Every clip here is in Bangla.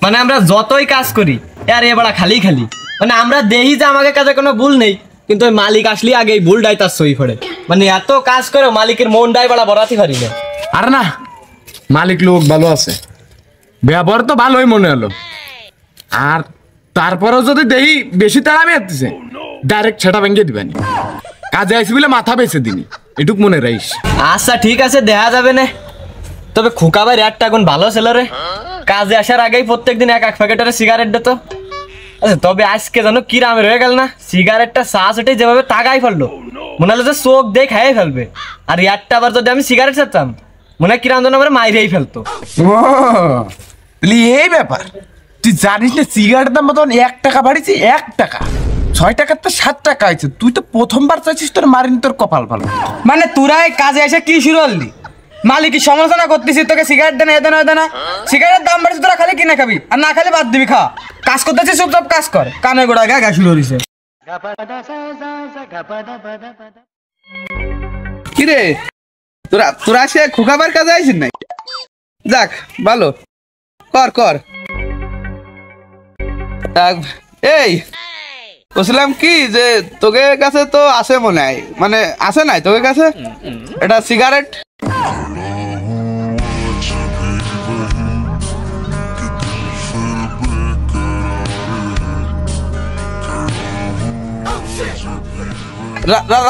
মানে আমরা যতই কাজ করি আর এবার খালি খালি মানে আমরা দেখি যে আমাদের কাছে কোনো ভুল নেই, কিন্তু ওই মালিক আসলে আগে এই ভুলটাই তার সই পড়ে। মানে এত কাজ করে মালিকের মনটাই বড়া বড়াতে পারি না। আর না মালিক লোক ভালো আছে, ব্যবহার তো ভালোই মনে হলো। আর তারপরেও যদি দেখি বেশি তাড়ামি আসতেছে ডাইরেক্ট সেটা ভেঙে দিবেন। কাজে আইসি বলে মাথা বেঁচে দিনি, এটুক মনে রাখিস। আচ্ছা ঠিক আছে, দেখা যাবে না। তবে খোকা ভাই রেটটা এখন ভালো ছিল রে, কাজে আসার আগেই প্রত্যেকদিন এক এক প্যাকেটের সিগারেট দিত। আচ্ছা তবে আজকে জানো কি রামের হয়ে গেল না, সিগারেটটা শ্বাস উঠে যেভাবে তাকাই ফেললো মনে হলো যে চোখ দিয়ে খাইয়ে ফেলবে। আর একটা আবার যদি আমি সিগারেট খেতাম মনে হয় কিরাম যেন আমার মাইরেই ফেলতো। এই ব্যাপার তুই জানিস না সিগারেটের দাম মতন 1 টাকা বাড়িয়েছে, 1 টাকা। 6 টাকার তো 7 টাকা হয়েছে। তুই তো প্রথমবার চাইছিস তোর মারিনি, তোর কপাল ভালো। মানে তোরা কাজে এসে কি শুরু হলি? মালিক সমালোচনা করতেছিস, তোকে সিগারেট দেনা এদেনা এদেনা, সিগারেটের দাম বাড়ছে, তোরা খালি কিনে খাবি আর না খালি বাদ দিবি। খা, কাজ করতেছিস চুপচাপ কাজ কর। কানে গোড়া গা শুরু হয়েছে। কিরে তোরা তোরা সে খোকাবার কাজে আইছিস নাই? যাক ভালো, কর কর। এই বলছিলাম কি যে তোকে কাছে তো আছে মনে হয়, মানে আছে নাই তোকে কাছে এটা সিগারেট?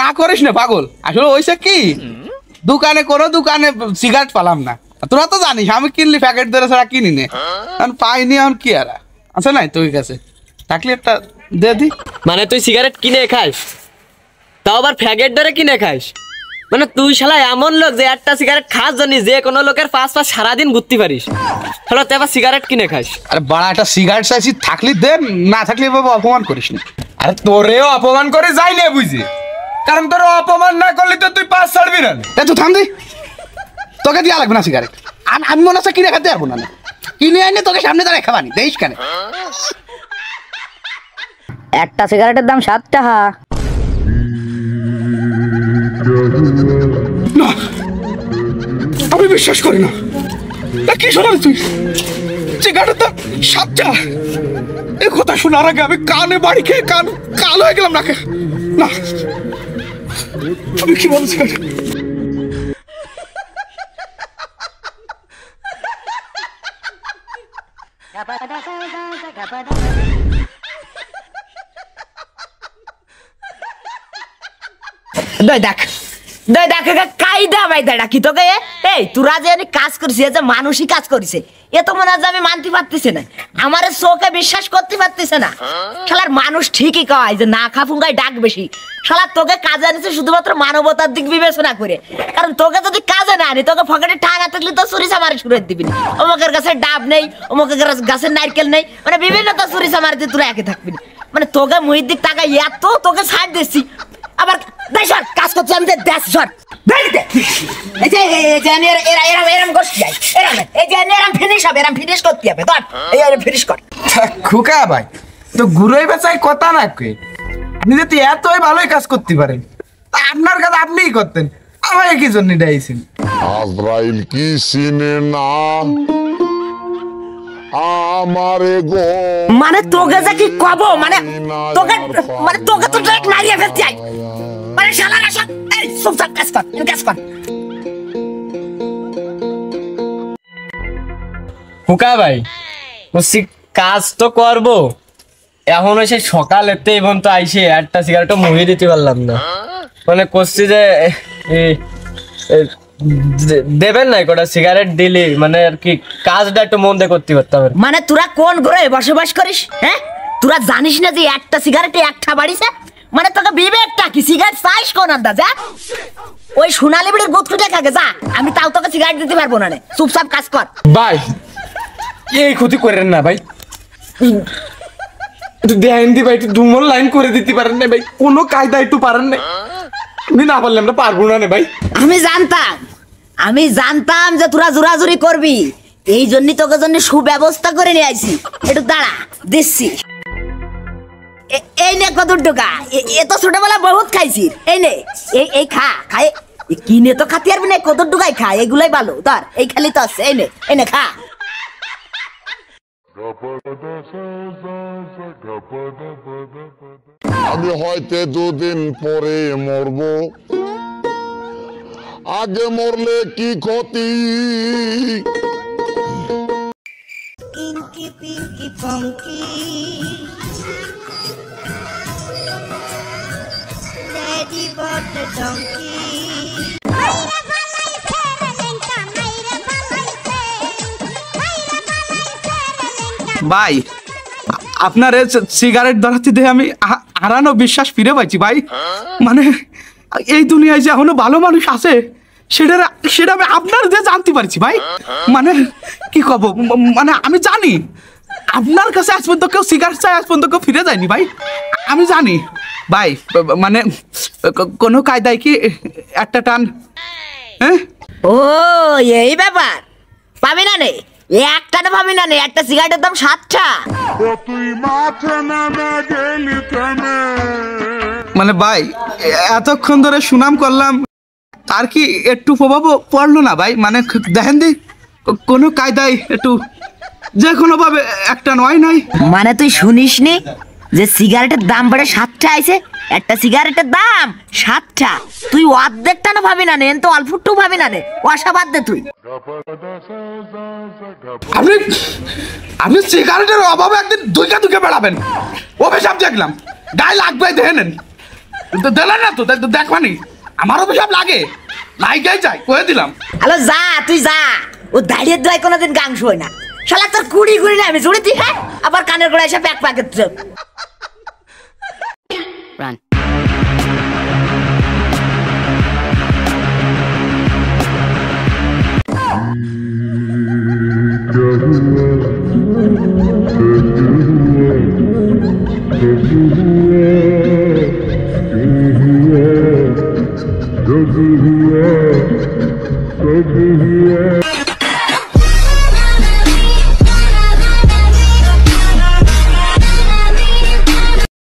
রাগ করিস না পাগল, আসলে ওইসে কি দোকানে কোনো দোকানে সিগারেট পালাম না। তোরা তো জানিস আমি কিনলি প্যাকেট ধরে ছাড়া কিনি নে, পাইনি এখন কি আর আছে নাই তোর কাছে? থাকলে একটা দে দি। মানে তুই সিগারেট কিনে খাস, তাও আবার প্যাকেট ধরে কিনে খাস? মানে তুই শালা এমন লোক যে একটা সিগারেট খাস জানি যে কোনো লোকের পাশ সারাদিন ঘুরতে পারিস, শালা তুই আবার সিগারেট কিনে খাস? আরে বাড়া একটা সিগারেট চাইছি, থাকলি দে, না থাকলে বাবা অপমান করিস না। আরে তোরেও অপমান করে যাই না বুঝি, কারণ তোর অপমান না করলে তো তুই পাস ছাড়বি না। তুই থাম দি, তোকে দিয়া লাগবে না সিগারেট। আমি মনে হচ্ছে কিনে খেতে পারবো না, কিনে আনে তোকে সামনে দাঁড়ায় খাবানি দেখিস কেন? একটা সিগারেটের দাম 7 টাকা। না আমি বিশ্বাস করি না। কি শোনার তুই সিগারেটের দাম 7 টাকা? এই কথা শোনার আগে আমি কানে বাড়ি খেয়ে কান কালো হয়ে গেলাম। নাকে না আমি কি বলছি? কায়দা বাইদা কি তোকে? এই তোরা যে কাজ করছিস, যে মানুষই কাজ করেছে, এ তো মনে হয় আমি মানতে পারতেছি না, আমার চোখে বিশ্বাস করতে পারতেছে না। শালার মানুষ ঠিকই কয় যে না খা ফুঙ্গায় ডাক বেশি। শালা তোকে কাজে আনিছে শুধুমাত্র মানবতার দিক বিবেচনা করে, কারণ তোকে যদি কাজে না আনি তোকে পকেটে টাকা থাকলে তো চুরি চামারি শুরু দিবি না। অমুকের গাছে ডাব নেই, অমুকের গাছের নারকেল নেই, মানে বিভিন্ন তো চুরি চামারি দিয়ে তোরা একে থাকবি না। মানে তোকে মুহির দিক টাকা এত তোকে ছাড় দিচ্ছি, আবার কাজ করতে আমি দেশ সর খোকা ভাই তো ঘুরোই বেচাই কথা না কে, আপনি যদি এতই ভালোই কাজ করতে পারেন আপনার কাজ আপনিই করতেন, আমাকে কি জন্য ডাইছেন? আজরাইল কি চিনে না আমারে গো, মানে তোকে যা কি কব, মানে তোকে তো ডাইরেক্ট মারিয়ে ফেলতে চাই। মানে শালারা সব এই চুপচাপ কাজ কর। খোকা ভাই বলছি কাজ তো করবো, এখন সেই সকালেতে এবং তো আইসে একটা সিগারেটও মুহিয়ে দিতে পারলাম না। মানে করছি যে দেবেন না কটা সিগারেট দিলি, মানে আর কি কাজটা একটু মন দিয়ে করতে পারতাম। মানে তোরা কোন ঘরে বসবাস করিস? হ্যাঁ তোরা জানিস না যে একটা সিগারেটে একটা বাড়িছে? মানে তোকে বিবেকটা কি? সিগারেট চাইস কোন আড্ডা? যা ওই সোনালি বিড়ির গুতকুটে খাগে যা, আমি তাও তোকে সিগারেট দিতে পারবো না। চুপচাপ কাজ কর ভাই, এই ক্ষতি করেন না ভাই, একটু দেন দি ভাই, একটু দুমল লাইন করে দিতে পারেন না ভাই, কোনো কায়দা একটু পারেন না? আমি না পারলে আমরা পারবো না ভাই। আমি জানতাম যে তোরা জোরাজুরি করবি, এই জন্যই তোকে জন্য সুব্যবস্থা করে নিয়ে আইছি। একটু দাঁড়া দিচ্ছি। এই নে কত টাকা, এ তো ছোটবেলা বহুত খাইছি। এই নে এই খা, খাই কিনে তো খাতে পারবি না, কত টাকায় খা, এগুলাই ভালো। ধর এই খালি তো আছে, এই নে খা। আমি হয়তো দুদিন পরে মরব, আগে মরলে কি ক্ষতি? Inky Pinky Funky, Daddy bought the donkey. ভাই আপনার সিগারেট ধরাতে দেখে আমি হারানো বিশ্বাস ফিরে পাইছি ভাই। মানে এই দুনিয়ায় যে এখনো ভালো মানুষ আছে সেটা আমি আপনার দিয়ে জানতে পারছি ভাই। মানে কি কব, মানে আমি জানি আপনার কাছে আজ পর্যন্ত কেউ সিগারেট চাই আজ পর্যন্ত কেউ ফিরে যায়নি ভাই, আমি জানি ভাই। মানে কোনো কায়দায় কি একটা টান? হ্যাঁ, ও এই ব্যাপার, পাবি না নে একটা না, পাবি না নে একটা সিগারেটের দাম 7টা। মানে ভাই এতক্ষণ ধরে সুনাম করলাম, তার কি একটু প্রভাবও পড়লো না ভাই? মানে দেখেন দি কোনো কায়দায় একটু যে কোনো ভাবে একটা নয় নাই। মানে তুই শুনিসনি যে সিগারেটের দাম বেড়ে 7টা আইছে? একটা সিগারেটের দাম 7টা, তুই অর্ধেকটা না ভাবি না নে, তো অল্প একটু ভাবি না নে, ওয়াসা বাদ দে তুই। আপনি আপনি সিগারেটের অভাবে একদিন দুইকে বেড়াবেন, অভিশাপ দেখলাম গায়ে লাগবে, দেখে নেন। দিলেন না তো দেখবানি, আমার অভিশাপ লাগে লাইগাই যায়, কয়ে দিলাম। হ্যালো যা, তুই যা, ও দাঁড়িয়ে দোয়াই কোনোদিন গাংশ হয় না। শালা তোর কুড়ি না আমি জুড়ে দিই, হ্যাঁ আবার কানের গোড়া এসে প্যাক প্যাকেট রান। Does